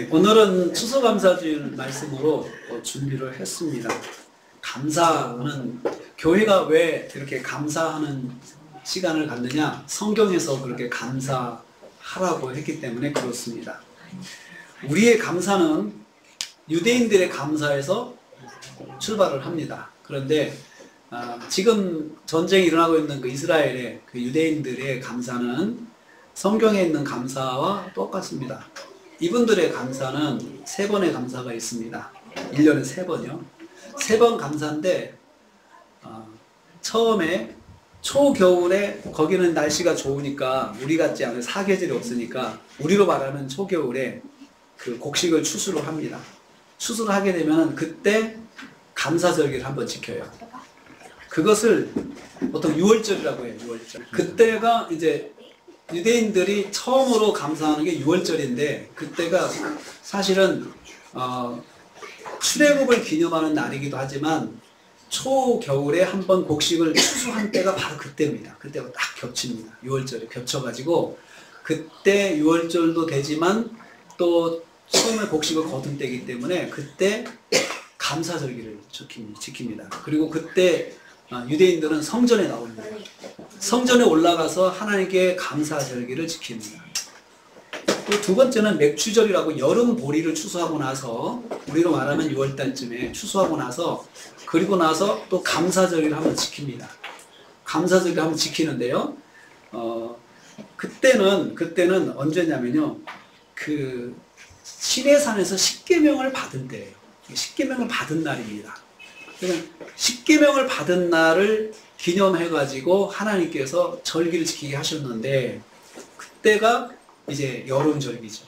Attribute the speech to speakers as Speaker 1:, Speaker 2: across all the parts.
Speaker 1: 네, 오늘은 추수감사주일 말씀으로 준비를 했습니다. 감사는 교회가 왜 이렇게 감사하는 시간을 갖느냐? 성경에서 그렇게 감사하라고 했기 때문에 그렇습니다. 우리의 감사는 유대인들의 감사에서 출발을 합니다. 그런데 지금 전쟁이 일어나고 있는 그 이스라엘의 그 유대인들의 감사는 성경에 있는 감사와 똑같습니다. 이분들의 감사는 3번의 감사가 있습니다. 1년에 3번이요. 3번 감사인데 처음에 초겨울에 거기는 날씨가 좋으니까 우리 같지 않은 사계절이 없으니까 우리로 말하면 초겨울에 그 곡식을 추수를 합니다. 추수를 하게 되면 그때 감사절기를 한번 지켜요. 그것을 보통 6월절이라고 해요. 6월절. 그때가 이제 유대인들이 처음으로 감사하는 게 6월절인데 그때가 사실은 출애굽을 기념하는 날이기도 하지만 초겨울에 한번 곡식을 추수한 때가 바로 그때입니다. 그때가 딱 겹칩니다. 6월절에 겹쳐가지고 그때 6월절도 되지만 또 처음에 곡식을 거둔 때이기 때문에 그때 감사절기를 지킵니다. 그리고 그때 유대인들은 성전에 나옵니다. 성전에 올라가서 하나님께 감사절기를 지킵니다. 또 두 번째는 맥추절이라고 여름 보리를 추수하고 나서 우리로 말하면 6월달쯤에 추수하고 나서 그리고 나서 또 감사절기를 한번 지킵니다. 감사절기를 한번 지키는데요. 그때는 언제냐면요. 그 시내산에서 십계명을 받은 때예요. 십계명을 받은 날입니다. 십계명을 받은 날을 기념해가지고 하나님께서 절기를 지키게 하셨는데 그때가 이제 여름절기죠.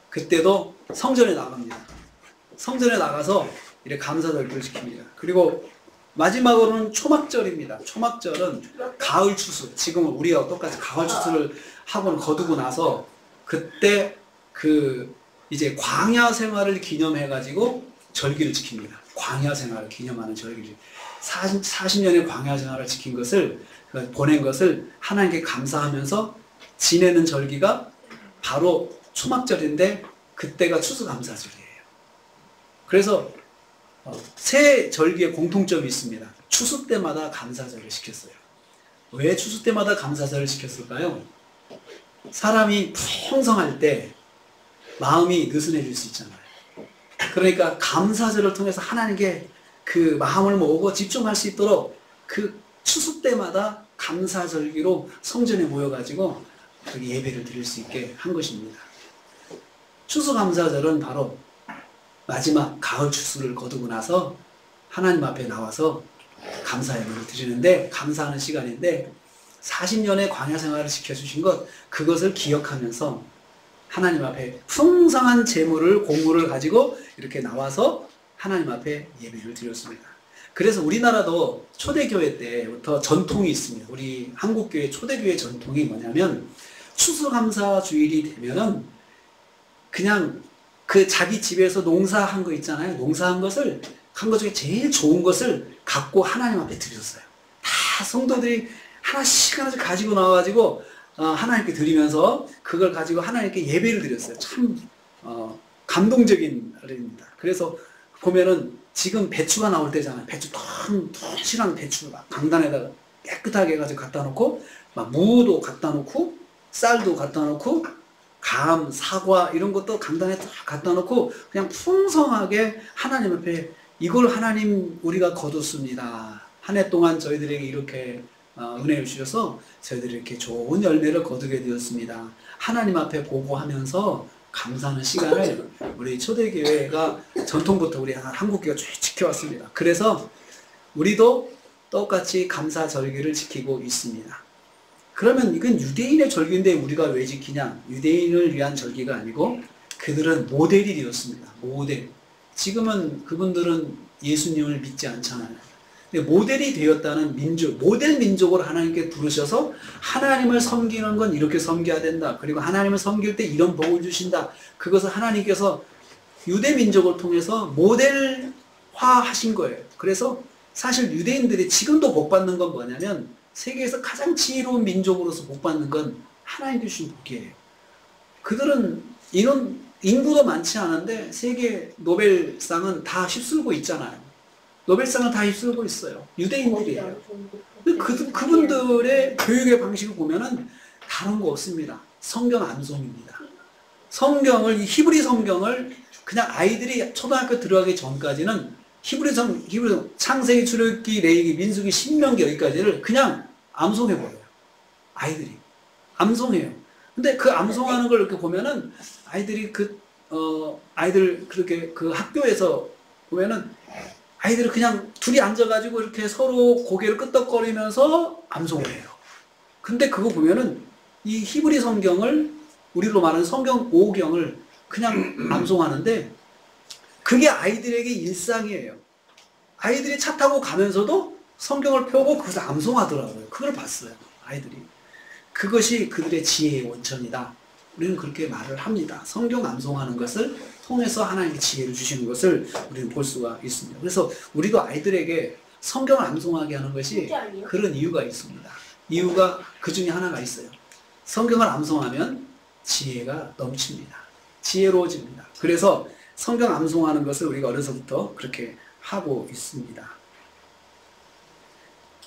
Speaker 1: 그때도 성전에 나갑니다. 성전에 나가서 이렇게 감사절기를 지킵니다. 그리고 마지막으로는 초막절입니다. 초막절은 가을 추수. 지금은 우리가 똑같이 가을 추수를 하고 거두고 나서 그때 그 이제 광야 생활을 기념해가지고 절기를 지킵니다. 광야 생활을 기념하는 절기를 40년의 광야 생활을 지킨 것을 보낸 것을 하나님께 감사하면서 지내는 절기가 바로 초막절인데 그때가 추수감사절이에요. 그래서 세 절기의 공통점이 있습니다. 추수 때마다 감사절을 시켰어요. 왜 추수 때마다 감사절을 시켰을까요? 사람이 풍성할 때 마음이 느슨해질 수 있잖아요. 그러니까 감사절을 통해서 하나님께 그 마음을 모으고 집중할 수 있도록 그 추수 때마다 감사절기로 성전에 모여가지고 거기 예배를 드릴 수 있게 한 것입니다. 추수감사절은 바로 마지막 가을 추수를 거두고 나서 하나님 앞에 나와서 감사 예배를 드리는데 감사하는 시간인데 40년의 광야 생활을 지켜주신 것 그것을 기억하면서 하나님 앞에 풍성한 재물을 공물을 가지고 이렇게 나와서 하나님 앞에 예배를 드렸습니다. 그래서 우리나라도 초대교회 때부터 전통이 있습니다. 우리 한국교회 초대교회 전통이 뭐냐면 추수감사주일이 되면은 그냥 그 자기 집에서 농사한 거 있잖아요. 농사한 것을 한 것 중에 제일 좋은 것을 갖고 하나님 앞에 드렸어요. 다 성도들이 하나씩 가지고 나와가지고 하나님께 드리면서 그걸 가지고 하나님께 예배를 드렸어요. 참 감동적인 날입니다. 그래서 보면은 지금 배추가 나올 때잖아요. 배추 튼실한 배추 막 강단에다가 깨끗하게 해가지고 갖다 놓고 막 무도 갖다 놓고 쌀도 갖다 놓고 감, 사과 이런 것도 강단에 딱 갖다 놓고 그냥 풍성하게 하나님 앞에 이걸 하나님 우리가 거뒀습니다. 한 해 동안 저희들에게 이렇게 은혜를 주셔서 저희들이 이렇게 좋은 열매를 거두게 되었습니다. 하나님 앞에 보고하면서 감사하는 시간을 우리 초대교회가 전통부터 우리 한국교회가 쭉 지켜왔습니다. 그래서 우리도 똑같이 감사절기를 지키고 있습니다. 그러면 이건 유대인의 절기인데 우리가 왜 지키냐? 유대인을 위한 절기가 아니고 그들은 모델이 되었습니다. 모델. 지금은 그분들은 예수님을 믿지 않잖아요. 근데 모델이 되었다는 민족, 모델 민족으로 하나님께 부르셔서 하나님을 섬기는 건 이렇게 섬겨야 된다. 그리고 하나님을 섬길 때 이런 복을 주신다. 그것을 하나님께서 유대 민족을 통해서 모델화 하신 거예요. 그래서 사실 유대인들이 지금도 복 받는 건 뭐냐면 세계에서 가장 지혜로운 민족으로서 복 받는 건 하나님 주신 복이에요. 그들은 인구도 많지 않은데 세계 노벨상은 다 휩쓸고 있잖아요. 노벨상은 다 휩쓸고 있어요. 유대인들이에요. 근데 그분들의 교육의 방식을 보면은 다른 거 없습니다. 성경 암송입니다. 성경을, 이 히브리 성경을 그냥 아이들이 초등학교 들어가기 전까지는 히브리 창세기, 출애굽기, 레위기, 민수기, 신명기 여기까지를 그냥 암송해버려요. 아이들이. 암송해요. 근데 그 암송하는 걸 이렇게 보면은 아이들이 아이들 그렇게 그 학교에서 보면은 아이들이 그냥 둘이 앉아가지고 이렇게 서로 고개를 끄덕거리면서 암송을 해요. 근데 그거 보면은 이 히브리 성경을, 우리로 말하는 성경 5경을 그냥 암송하는데 그게 아이들에게 일상이에요. 아이들이 차 타고 가면서도 성경을 펴고 그것을 암송하더라고요. 그걸 봤어요. 아이들이. 그것이 그들의 지혜의 원천이다. 우리는 그렇게 말을 합니다. 성경 암송하는 것을 통해서 하나님의 지혜를 주시는 것을 우리는 볼 수가 있습니다. 그래서 우리도 아이들에게 성경을 암송하게 하는 것이 그런 이유가 있습니다. 이유가 그 중에 하나가 있어요. 성경을 암송하면 지혜가 넘칩니다. 지혜로워집니다. 그래서 성경 암송하는 것을 우리가 어려서부터 그렇게 하고 있습니다.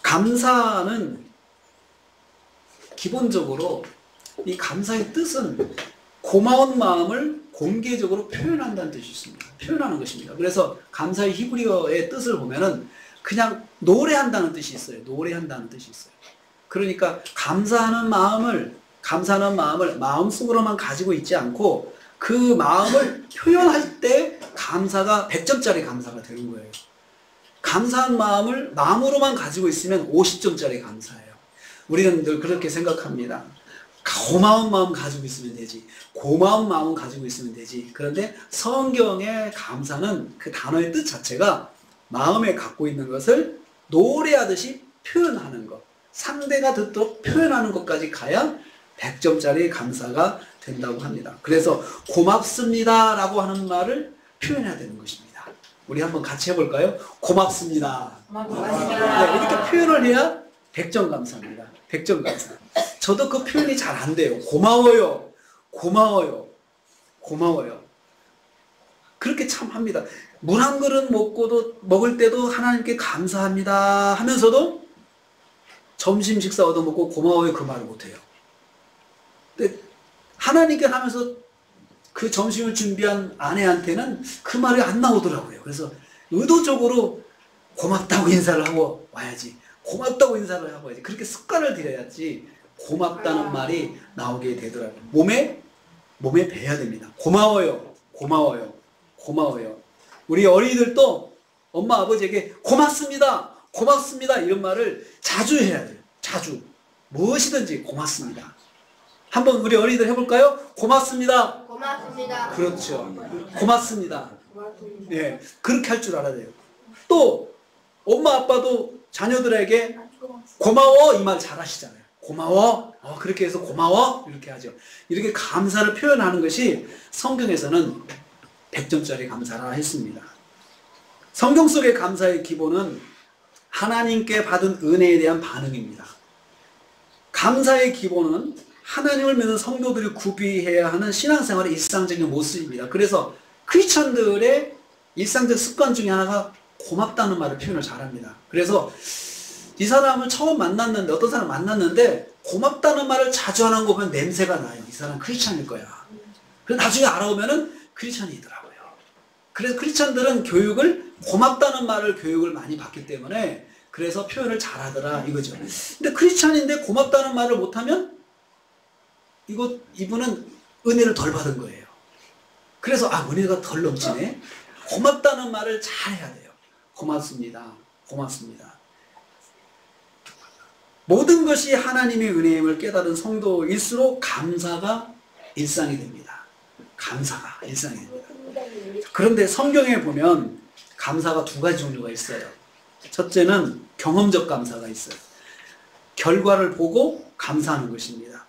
Speaker 1: 감사는 기본적으로 이 감사의 뜻은 고마운 마음을 공개적으로 표현한다는 뜻이 있습니다. 표현하는 것입니다. 그래서 감사의 히브리어의 뜻을 보면은 그냥 노래한다는 뜻이 있어요. 노래한다는 뜻이 있어요. 그러니까 감사하는 마음을 마음속으로만 가지고 있지 않고 그 마음을 표현할 때 감사가 100점짜리 감사가 되는 거예요. 감사한 마음을 마음으로만 가지고 있으면 50점짜리 감사예요. 우리는 늘 그렇게 생각합니다. 고마운 마음 가지고 있으면 되지. 고마운 마음 가지고 있으면 되지. 그런데 성경의 감사는 그 단어의 뜻 자체가 마음에 갖고 있는 것을 노래하듯이 표현하는 것. 상대가 듣도록 표현하는 것까지 가야 100점짜리 감사가 된다고 합니다. 그래서 고맙습니다 라고 하는 말을 표현해야 되는 것입니다. 우리 한번 같이 해볼까요? 고맙습니다. 고맙습니다. 네, 이렇게 표현을 해야 100점 감사입니다. 100점 감사. 저도 그 표현이 잘 안 돼요. 고마워요. 고마워요. 고마워요. 그렇게 참 합니다. 물 한 그릇 먹을 때도 하나님께 감사합니다 하면서도 점심 식사 얻어먹고 고마워요 그 말을 못해요. 근데 하나님께 하면서 그 점심을 준비한 아내한테는 그 말이 안 나오더라고요. 그래서 의도적으로 고맙다고 인사를 하고 와야지. 고맙다고 인사를 하고 와야지. 그렇게 습관을 들여야지 고맙다는 말이 나오게 되더라고요. 몸에 배야 됩니다. 고마워요. 고마워요. 고마워요. 우리 어린이들도 엄마 아버지에게 고맙습니다. 고맙습니다. 이런 말을 자주 해야 돼요. 자주. 무엇이든지 고맙습니다. 한번 우리 어린이들 해볼까요? 고맙습니다.
Speaker 2: 고맙습니다.
Speaker 1: 그렇죠. 고맙습니다. 예, 그렇게 할 줄 알아야 돼요. 또 엄마 아빠도 자녀들에게 고마워 이 말 잘하시잖아요. 고마워. 그렇게 해서 고마워 이렇게 하죠. 이렇게 감사를 표현하는 것이 성경에서는 100점짜리 감사라 했습니다. 성경 속의 감사의 기본은 하나님께 받은 은혜에 대한 반응입니다. 감사의 기본은 하나님을 믿는 성도들이 구비해야 하는 신앙생활의 일상적인 모습입니다. 그래서 크리스천들의 일상적 습관 중에 하나가 고맙다는 말을 표현을 잘합니다. 그래서 이 사람을 처음 만났는데, 어떤 사람 만났는데 고맙다는 말을 자주 하는 거 보면 냄새가 나요. 이 사람 크리스천일 거야. 그래서 나중에 알아보면은 크리스천이더라고요. 그래서 크리스천들은 고맙다는 말을 교육을 많이 받기 때문에 그래서 표현을 잘하더라 이거죠. 근데 크리스천인데 고맙다는 말을 못하면 이분은 은혜를 덜 받은 거예요. 그래서 은혜가 덜 넘치네. 고맙다는 말을 잘 해야 돼요. 고맙습니다. 고맙습니다. 모든 것이 하나님의 은혜임을 깨달은 성도일수록 감사가 일상이 됩니다. 감사가 일상이 됩니다. 그런데 성경에 보면 감사가 두 가지 종류가 있어요. 첫째는 경험적 감사가 있어요. 결과를 보고 감사하는 것입니다.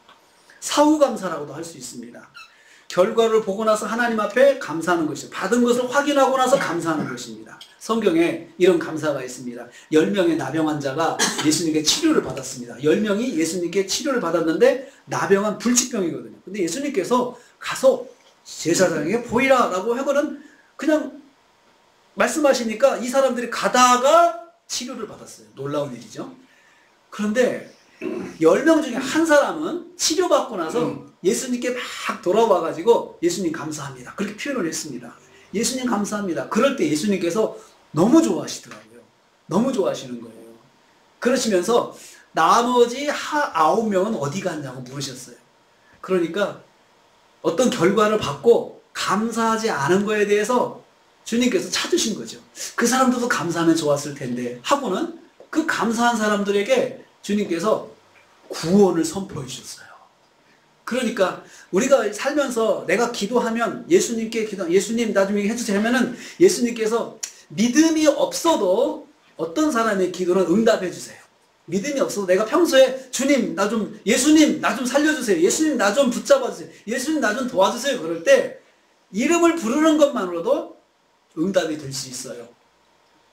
Speaker 1: 사후감사라고도 할 수 있습니다. 결과를 보고 나서 하나님 앞에 감사하는 것이죠. 받은 것을 확인하고 나서 감사하는 것입니다. 성경에 이런 감사가 있습니다. 10명의 나병 환자가 예수님께 치료를 받았습니다. 10명이 예수님께 치료를 받았는데 나병은 불치병이거든요. 근데 예수님께서 가서 제사장에게 보이라 라고 하고는 그냥 말씀하시니까 이 사람들이 가다가 치료를 받았어요. 놀라운 일이죠. 그런데 10명 중에 한 사람은 치료받고 나서 예수님께 막 돌아와가지고 예수님 감사합니다. 그렇게 표현을 했습니다. 예수님 감사합니다. 그럴 때 예수님께서 너무 좋아하시더라고요. 너무 좋아하시는 거예요. 그러시면서 나머지 9명은 어디 갔냐고 물으셨어요. 그러니까 어떤 결과를 받고 감사하지 않은 거에 대해서 주님께서 찾으신 거죠. 그 사람들도 감사하면 좋았을 텐데 하고는 그 감사한 사람들에게 주님께서 구원을 선포해 주셨어요. 그러니까 우리가 살면서 내가 기도하면 예수님께 예수님 나 좀 해주세요 하면은 예수님께서 믿음이 없어도 어떤 사람의 기도는 응답해 주세요. 믿음이 없어도 내가 평소에 주님 나 좀 예수님 나 좀 살려주세요. 예수님 나 좀 붙잡아 주세요. 예수님 나 좀 도와주세요. 그럴 때 이름을 부르는 것만으로도 응답이 될 수 있어요.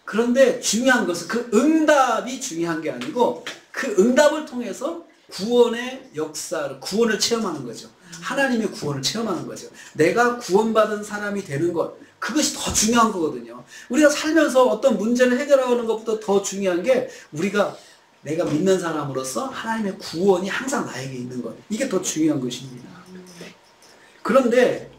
Speaker 1: 그런데 중요한 것은 그 응답이 중요한 게 아니고 그 응답을 통해서 구원의 역사를, 구원을 체험하는 거죠. 하나님의 구원을 체험하는 거죠. 내가 구원받은 사람이 되는 것, 그것이 더 중요한 거거든요. 우리가 살면서 어떤 문제를 해결하는 것보다 더 중요한 게 내가 믿는 사람으로서 하나님의 구원이 항상 나에게 있는 것. 이게 더 중요한 것입니다. 그런데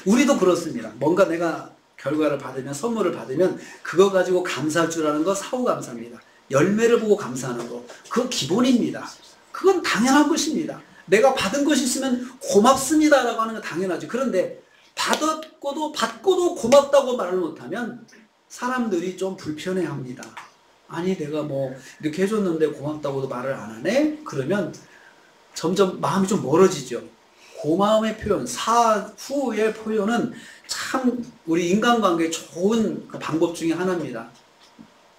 Speaker 1: 우리도 그렇습니다. 뭔가 내가 결과를 받으면, 선물을 받으면 그거 가지고 감사할 줄 아는 거 사후감사입니다. 열매를 보고 감사하는 거. 그건 기본입니다. 그건 당연한 것입니다. 내가 받은 것이 있으면 고맙습니다라고 하는 건 당연하죠. 그런데 받고도 고맙다고 말을 못하면 사람들이 좀 불편해합니다. 아니 내가 뭐 이렇게 해줬는데 고맙다고도 말을 안 하네? 그러면 점점 마음이 좀 멀어지죠. 고마움의 표현, 사후의 표현은 참 우리 인간관계에 좋은 그 방법 중에 하나입니다.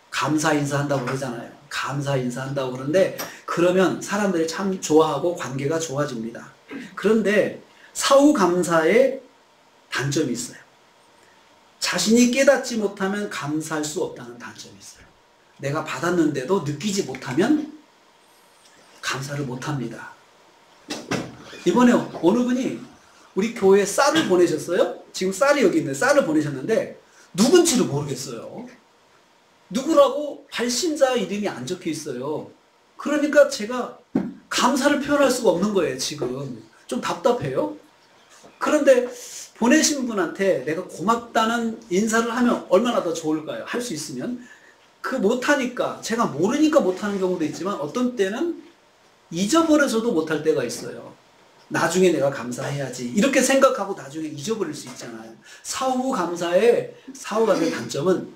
Speaker 1: 감사 인사한다고 그러잖아요. 감사 인사한다고 그러는데 그러면 사람들이 참 좋아하고 관계가 좋아집니다. 그런데 사후 감사에 단점이 있어요. 자신이 깨닫지 못하면 감사할 수 없다는 단점이 있어요. 내가 받았는데도 느끼지 못하면 감사를 못합니다. 이번에 어느 분이 우리 교회에 쌀을 보내셨어요. 지금 쌀이 여기 있는데 쌀을 보내셨는데 누군지를 모르겠어요. 누구라고 발신자 이름이 안 적혀 있어요. 그러니까 제가 감사를 표현할 수가 없는 거예요. 지금 좀 답답해요. 그런데 보내신 분한테 내가 고맙다는 인사를 하면 얼마나 더 좋을까요? 할 수 있으면. 그 못하니까, 제가 모르니까 못하는 경우도 있지만 어떤 때는 잊어버려서도 못할 때가 있어요. 나중에 내가 감사해야지 이렇게 생각하고 나중에 잊어버릴 수 있잖아요. 사후 감사의 단점은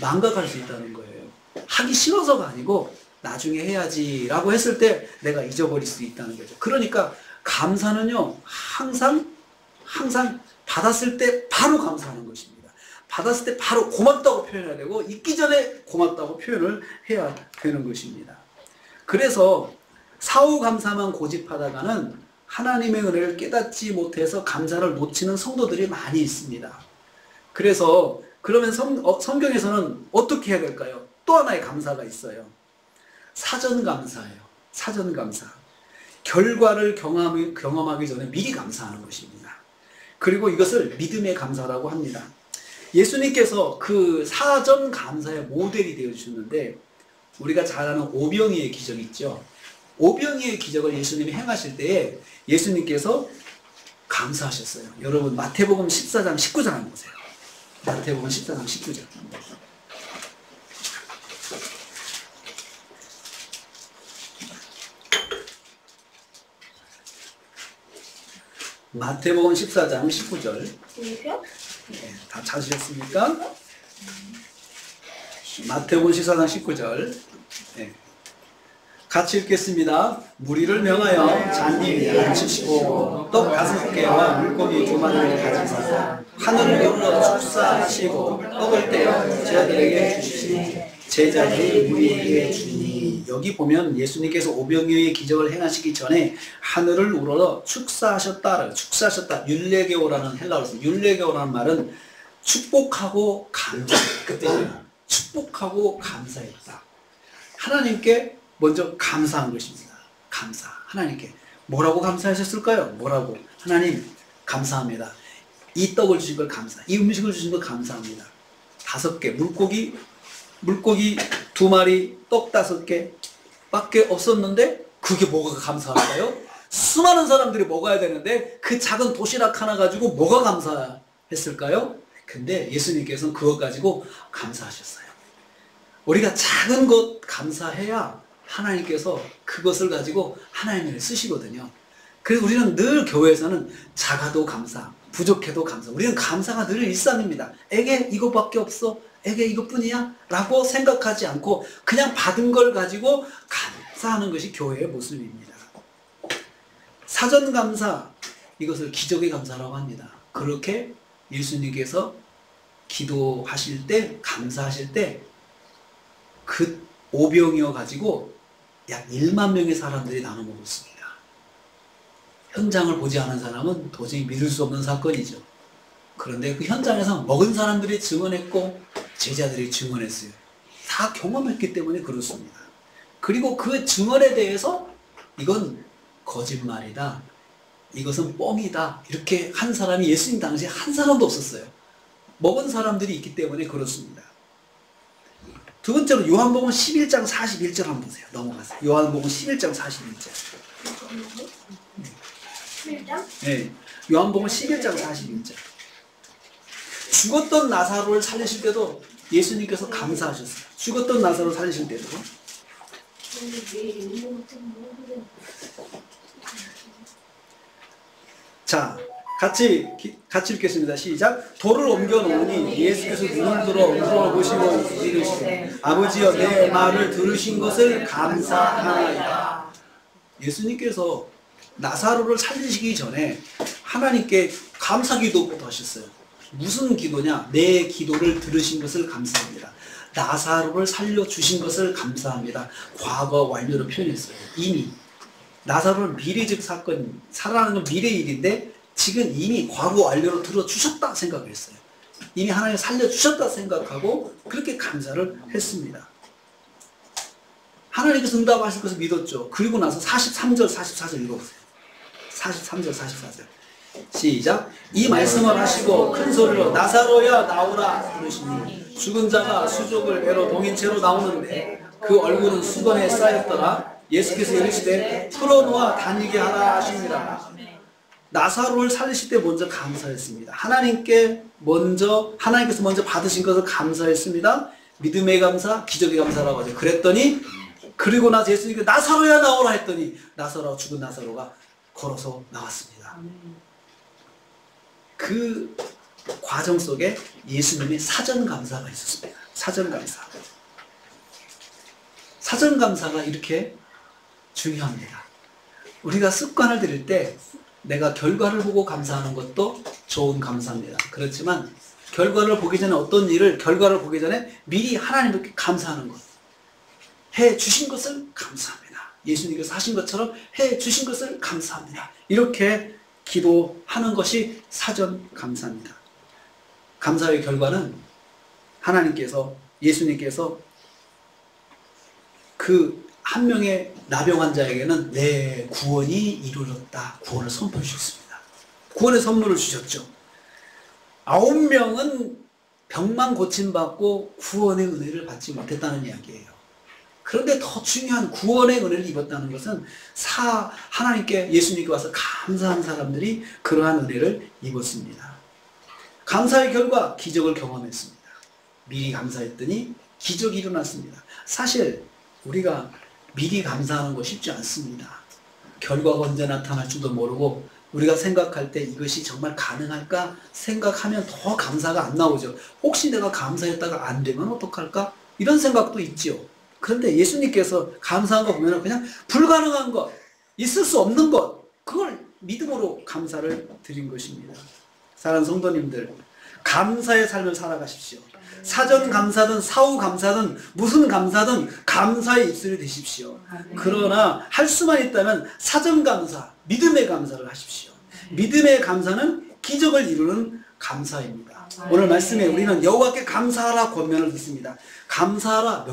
Speaker 1: 망각할 수 있다는 거예요. 하기 싫어서가 아니고 나중에 해야지 라고 했을 때 내가 잊어버릴 수 있다는 거죠. 그러니까 감사는요 항상 받았을 때 바로 감사하는 것입니다. 받았을 때 바로 고맙다고 표현해야 되고 있기 전에 고맙다고 표현을 해야 되는 것입니다. 그래서 사후 감사만 고집하다가는 하나님의 은혜를 깨닫지 못해서 감사를 놓치는 성도들이 많이 있습니다. 그래서 그러면 성경에서는 어떻게 해야 될까요? 또 하나의 감사가 있어요. 사전 감사예요. 사전 감사. 결과를 경험하기 전에 미리 감사하는 것입니다. 그리고 이것을 믿음의 감사라고 합니다. 예수님께서 그 사전 감사의 모델이 되어주셨는데 우리가 잘 아는 오병이의 기적 있죠. 오병이의 기적을 예수님이 행하실 때에 예수님께서 감사하셨어요. 여러분 마태복음 14장 19장 한번 보세요. 마태복음 14장 19절. 마태복음 14장 19절. 네, 다 찾으셨습니까? 마태복음 14장 19절. 네. 같이 읽겠습니다. 무리를 명하여 잔디에 앉히시고 떡 5개와 물고기 2마리를 가지사 하늘을 열어 축사하시고 떡을 떼어 제자들에게 주시니 제자들이 무리에게 주니. 여기 보면 예수님께서 오병이어의 기적을 행하시기 전에 하늘을 우러러 축사하셨다. 율레게오라는 헬라어로 율레게오라는 말은 축복하고 감사. 그 뜻이에요. 축복하고 감사했다. 하나님께 먼저 감사한 것입니다. 감사. 하나님께 뭐라고 감사하셨을까요? 뭐라고? 하나님 감사합니다. 이 떡을 주신 걸 감사, 이 음식을 주신 걸 감사합니다. 5개, 물고기 2마리, 떡 5개 밖에 없었는데 그게 뭐가 감사할까요? 수많은 사람들이 먹어야 되는데 그 작은 도시락 하나 가지고 뭐가 감사했을까요? 근데 예수님께서는 그것 가지고 감사하셨어요. 우리가 작은 것 감사해야 하나님께서 그것을 가지고 하나님을 쓰시거든요. 그래서 우리는 늘 교회에서는 작아도 감사, 부족해도 감사. 우리는 감사가 늘 일상입니다. 에게 이거밖에 없어? 에게 이것뿐이야? 라고 생각하지 않고 그냥 받은 걸 가지고 감사하는 것이 교회의 모습입니다. 사전 감사, 이것을 기적의 감사라고 합니다. 그렇게 예수님께서 기도하실 때, 감사하실 때 그 오병이어 가지고 약 1만 명의 사람들이 나눠 먹었습니다. 현장을 보지 않은 사람은 도저히 믿을 수 없는 사건이죠. 그런데 그 현장에서 먹은 사람들이 증언했고 제자들이 증언했어요. 다 경험했기 때문에 그렇습니다. 그리고 그 증언에 대해서 이건 거짓말이다, 이것은 뻥이다, 이렇게 한 사람이 예수님 당시에 한 사람도 없었어요. 먹은 사람들이 있기 때문에 그렇습니다. 두 번째로 요한복음 11장 41절 한번 보세요. 넘어가세요. 요한복음 11장 41절.
Speaker 2: 11장?
Speaker 1: 네. 요한복음 11장 41절. 죽었던 나사로를 살리실 때도 예수님께서 감사하셨어요. 죽었던 나사로를 살리실 때도. 자, 같이 읽겠습니다. 시작. 돌을 옮겨 놓으니 예수께서 눈을 들어 물어보시고 이르시되 아버지여 내 말을 들으신 것을 감사하나이다. 예수님께서 나사로를 살리시기 전에 하나님께 감사 기도부터 하셨어요. 무슨 기도냐? 내 기도를 들으신 것을 감사합니다. 나사로를 살려주신 것을 감사합니다. 과거 완료로 표현했어요. 이미 나사로는 미래적 사건, 살아나는 건 미래 일인데 지금 이미 과거 완료로 들어주셨다 생각했어요. 이미 하나님 살려주셨다 생각하고 그렇게 감사를 했습니다. 하나님께서 응답하실 것을 믿었죠. 그리고 나서 43절 44절 읽어보세요. 43절 44절 시작. 이 말씀을 하시고 큰 소리로 나사로야 나오라 부르시니 죽은 자가 수족을 베러 동인채로 나오는데 그 얼굴은 수건에 쌓였더라. 예수께서 이르시되 풀어놓아 다니게 하라 하십니다. 나사로를 살리실 때 먼저 감사했습니다. 하나님께서 먼저 받으신 것을 감사했습니다. 믿음의 감사, 기적의 감사라고 하죠. 그랬더니 그리고 나서 예수님께서 나사로야 나오라 했더니 죽은 나사로가 걸어서 나왔습니다. 그 과정 속에 예수님의 사전 감사가 있었습니다. 사전 감사. 사전 감사가 이렇게 중요합니다. 우리가 습관을 들일 때 내가 결과를 보고 감사하는 것도 좋은 감사입니다. 그렇지만 결과를 보기 전에 결과를 보기 전에 미리 하나님께 감사하는 것. 해 주신 것을 감사합니다. 예수님께서 하신 것처럼 해 주신 것을 감사합니다. 이렇게 기도하는 것이 사전 감사입니다. 감사의 결과는 예수님께서 그 한 명의 나병 환자에게는 내 구원이 이루어졌다. 구원을 선포해 주셨습니다. 구원의 선물을 주셨죠. 9명은 병만 고침받고 구원의 은혜를 받지 못했다는 이야기예요. 그런데 더 중요한 구원의 은혜를 입었다는 것은 하나님께 예수님께 와서 감사한 사람들이 그러한 은혜를 입었습니다. 감사의 결과 기적을 경험했습니다. 미리 감사했더니 기적이 일어났습니다. 사실 우리가 미리 감사하는 거 쉽지 않습니다. 결과가 언제 나타날지도 모르고 우리가 생각할 때 이것이 정말 가능할까 생각하면 더 감사가 안 나오죠. 혹시 내가 감사했다가 안 되면 어떡할까? 이런 생각도 있죠. 그런데 예수님께서 감사한 거 보면 그냥 불가능한 것, 있을 수 없는 것, 그걸 믿음으로 감사를 드린 것입니다. 사랑하는 성도님들, 감사의 삶을 살아가십시오. 사전 감사든 사후 감사든 무슨 감사든 감사의 입술이 되십시오. 그러나 할 수만 있다면 사전 감사, 믿음의 감사를 하십시오. 믿음의 감사는 기적을 이루는 감사입니다. 오늘 말씀에 우리는 여호와께 감사하라 권면을 듣습니다. 감사하라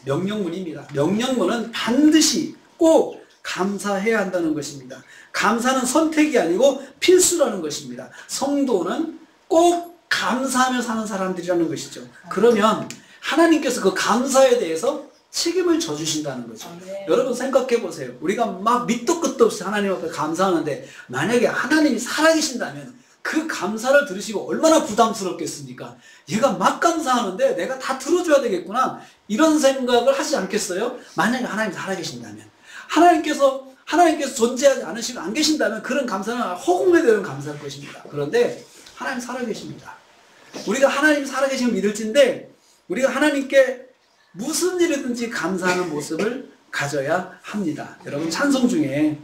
Speaker 1: 명령문입니다. 명령문은 반드시 꼭 감사해야 한다는 것입니다. 감사는 선택이 아니고 필수라는 것입니다. 성도는 꼭 감사하며 사는 사람들이라는 것이죠. 그러면 하나님께서 그 감사에 대해서 책임을 져주신다는 거죠. 여러분 생각해 보세요. 우리가 막 밑도 끝도 없이 하나님 앞에 감사하는데 만약에 하나님이 살아계신다면 그 감사를 들으시고 얼마나 부담스럽겠습니까? 얘가 막 감사하는데 내가 다 들어줘야 되겠구나, 이런 생각을 하지 않겠어요? 만약에 하나님이 살아계신다면, 하나님께서 존재하지 않으시고 안 계신다면 그런 감사는 허공에 대한 감사일 것입니다. 그런데 하나님 살아계십니다. 우리가 하나님 살아계심을 믿을진데 우리가 하나님께 무슨 일이든지 감사하는 모습을 가져야 합니다. 여러분 찬송 중에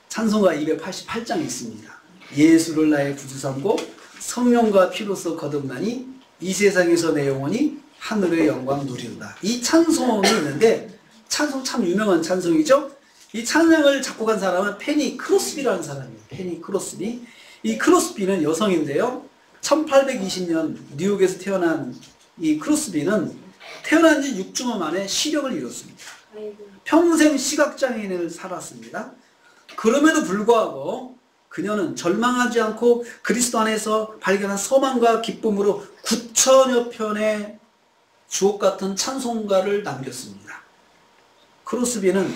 Speaker 1: 찬송가 288장이 있습니다. 예수를 나의 구주 삼고 성령과 피로써 거듭나니 이 세상에서 내 영혼이 하늘의 영광 누린다. 이 찬송이 있는데 찬송 참 유명한 찬송이죠. 이 찬양을 작곡한 사람은 페니 크로스비라는 사람이에요. 페니 크로스비. 이 크로스비는 여성인데요. 1820년 뉴욕에서 태어난 이 크로스비는 태어난 지 6주만 만에 시력을 잃었습니다. 평생 시각장애인을 살았습니다. 그럼에도 불구하고 그녀는 절망하지 않고 그리스도 안에서 발견한 소망과 기쁨으로 9천여 편의 주옥같은 찬송가를 남겼습니다. 크로스비는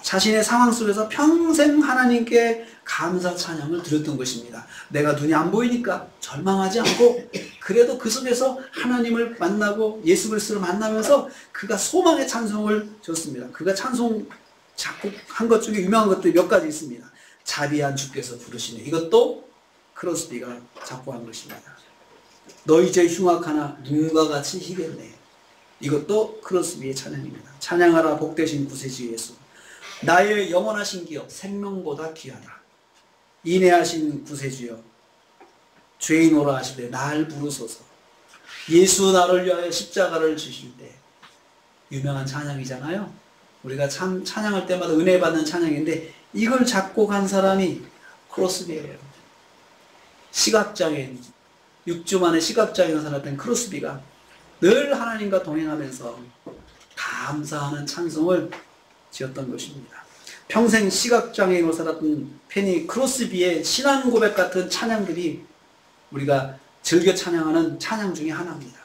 Speaker 1: 자신의 상황 속에서 평생 하나님께 감사 찬양을 드렸던 것입니다. 내가 눈이 안 보이니까 절망하지 않고 그래도 그 속에서 하나님을 만나고 예수 그리스도를 만나면서 그가 소망의 찬송을 줬습니다. 그가 찬송 작곡한 것 중에 유명한 것들이 몇 가지 있습니다. 자비한 주께서 부르시네. 이것도 크로스비가 작곡한 것입니다. 너희 죄 흉악하나 눈과 같이 희겠네. 이것도 크로스비의 찬양입니다. 찬양하라 복되신 구세주 예수. 나의 영원하신 기업 생명보다 귀하다. 인애하신 구세주여 죄인오라 하시되 날 부르소서. 예수 나를 위하여 십자가를 지실 때. 유명한 찬양이잖아요. 우리가 참 찬양할 때마다 은혜 받는 찬양인데 이걸 작곡한 사람이 크로스비예요. 시각장애인, 6주 만에 시각장애인으로 살았던 크로스비가 늘 하나님과 동행하면서 감사하는 찬송을 지었던 것입니다. 평생 시각장애인으로 살았던 페니 크로스비의 신앙 고백 같은 찬양들이 우리가 즐겨 찬양하는 찬양 중에 하나입니다.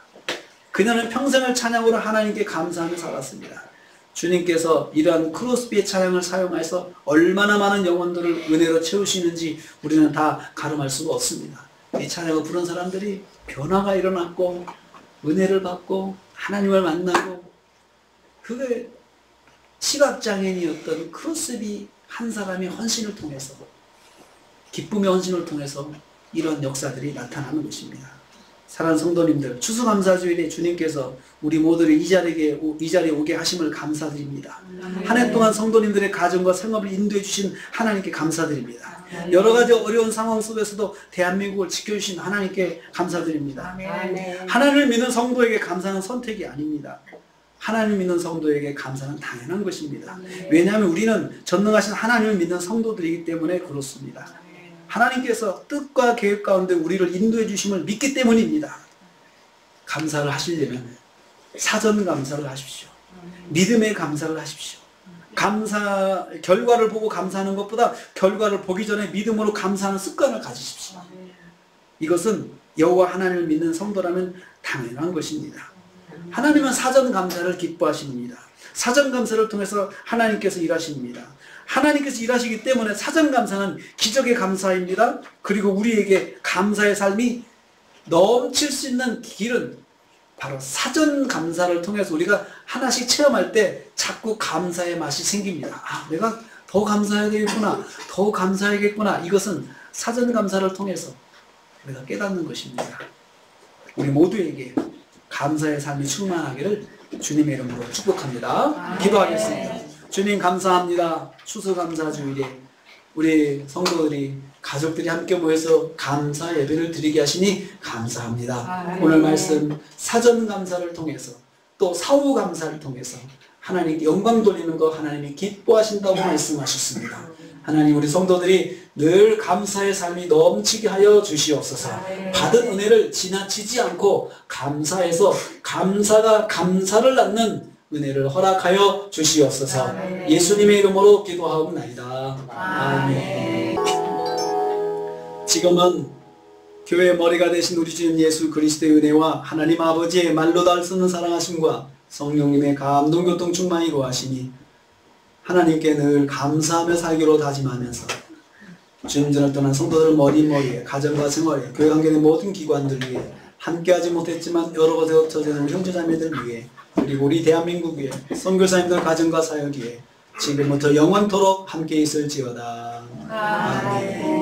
Speaker 1: 그녀는 평생을 찬양으로 하나님께 감사하며 살았습니다. 주님께서 이러한 크로스비의 찬양을 사용해서 얼마나 많은 영혼들을 은혜로 채우시는지 우리는 다 가늠할 수가 없습니다. 이 찬양을 부른 사람들이 변화가 일어났고 은혜를 받고 하나님을 만나고, 그게 시각장애인이었던 크로스비 한 사람의 헌신을 통해서, 기쁨의 헌신을 통해서 이런 역사들이 나타나는 것입니다. 사랑하는 성도님들, 추수감사주일에 주님께서 우리 모두를 이 자리에 오게 하심을 감사드립니다. 한 해 동안 성도님들의 가정과 생업을 인도해 주신 하나님께 감사드립니다. 여러 가지 어려운 상황 속에서도 대한민국을 지켜주신 하나님께 감사드립니다. 하나님을 믿는 성도에게 감사는 선택이 아닙니다. 하나님을 믿는 성도에게 감사는 당연한 것입니다. 왜냐하면 우리는 전능하신 하나님을 믿는 성도들이기 때문에 그렇습니다. 하나님께서 뜻과 계획 가운데 우리를 인도해 주심을 믿기 때문입니다. 감사를 하시려면 사전 감사를 하십시오. 믿음의 감사를 하십시오. 결과를 보고 감사하는 것보다 결과를 보기 전에 믿음으로 감사하는 습관을 가지십시오. 이것은 여호와 하나님을 믿는 성도라면 당연한 것입니다. 하나님은 사전 감사를 기뻐하십니다. 사전 감사를 통해서 하나님께서 일하십니다. 하나님께서 일하시기 때문에 사전 감사는 기적의 감사입니다. 그리고 우리에게 감사의 삶이 넘칠 수 있는 길은 바로 사전 감사를 통해서 우리가 하나씩 체험할 때 자꾸 감사의 맛이 생깁니다. 아, 내가 더 감사해야 되겠구나, 더 감사해야겠구나. 이것은 사전 감사를 통해서 우리가 깨닫는 것입니다. 우리 모두에게 감사의 삶이 충만하기를 주님의 이름으로 축복합니다. 기도하겠습니다. 주님 감사합니다. 추수감사주일에 우리 성도들이 가족들이 함께 모여서 감사 예배를 드리게 하시니 감사합니다. 오늘 말씀 사전 감사를 통해서 또 사후 감사를 통해서 하나님께 영광 돌리는 거 하나님이 기뻐하신다고 말씀하셨습니다. 하나님, 우리 성도들이 늘 감사의 삶이 넘치게 하여 주시옵소서. 받은 은혜를 지나치지 않고 감사해서 감사가 감사를 낳는 은혜를 허락하여 주시옵소서.
Speaker 2: 아멘.
Speaker 1: 예수님의 이름으로 기도하옵나이다. 아멘. 지금은 교회 머리가 되신 우리 주님 예수 그리스도의 은혜와 하나님 아버지의 말로 다 할 수 없는 사랑하심과 성령님의 감동 교통 충만히 이루하시니 하나님께 늘 감사하며 살기로 다짐하면서 주님전을 떠난 성도들 머리머리에 가정과 생활에 교회 관계의 모든 기관들 위해 함께하지 못했지만 여러 곳에 흩어진 우리 형제자매들 위해 그리고 우리 대한민국 위해 선교사님들 가정과 사역 위해 지금부터 영원토록 함께 있을지어다. 아멘.